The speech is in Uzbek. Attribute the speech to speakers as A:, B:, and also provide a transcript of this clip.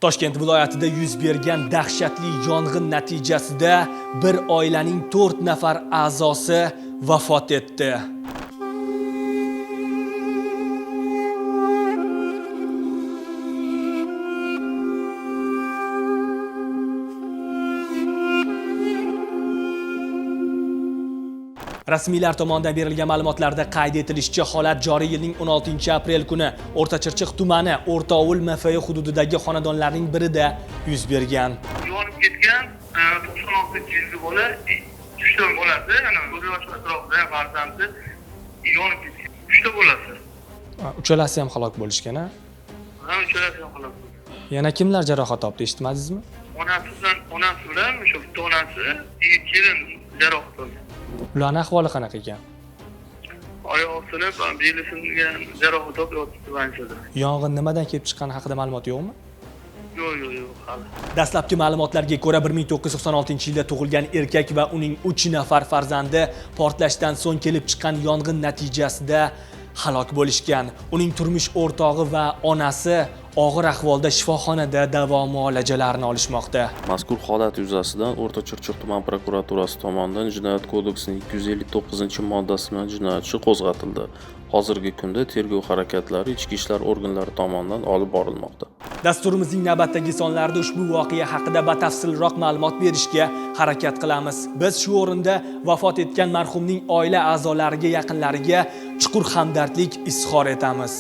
A: Toshkent viloyatida yuz bergan dahshatli yong'in natijasida bir oilaning 4 nafar a'zosi vafot etdi. Rasmiylar tomonidan berilgan ma'lumotlarda qayd etilishicha, holat joriy yilning 16-aprel kuni O'rtachirchiq tumani O'rtovul MFI hududidagi xonadonlarning birida yuz bergan.
B: Yonib ketgan 96-yilgi bola, 3 ta bolasi, ana 1 yosh atrofida farzandi yonib ketgan. 3 ta bolasi.
A: Uchalasi ham halok bo'lishgan, ha?
B: Ha, uchalasi ham halok bo'lgan.
A: Yana kimlar jarohat oldi, eshitmadingizmi?
B: Onasi bilan o'sha bitta onasi, kelin jarohat oldi.
A: Ularning ahvoli qanaqa ekan?
B: Oyoq sinib, beli singan jarohat olib yotibdi banchada.
A: Yong'in nimadan kelib chiqqani haqida ma'lumot yo'qmi?
B: Yo'q, hali.
A: Dastlabki ma'lumotlarga ko'ra 1996-yilda tug'ilgan erkak va uning 3 nafar farzandi portlashdan so'ng kelib chiqqan yong'in natijasida halok bo'lishgan. Uning turmush o'rtog'i va onasi og'ir ahvolda shifoxonada davo muolajalarini olishmoqda.
C: Mazkur holat yuzasidan O'rtachirchiq tuman prokuraturasi tomonidan Jinoyat kodeksining 259-moddasi bilan jinoyat ishi qo'zg'atildi. Hozirgi kunda tergov harakatlari ichki ishlar organlari tomonidan olib borilmoqda.
A: Dasturimizning navbatdagi sonlarida ushbu voqea haqida batafsilroq ma'lumot berishga harakat qilamiz. Biz shu o'rinda vafot etgan marhumning oila a'zolariga, yaqinlariga chuqur hamdardlik izhor etamiz.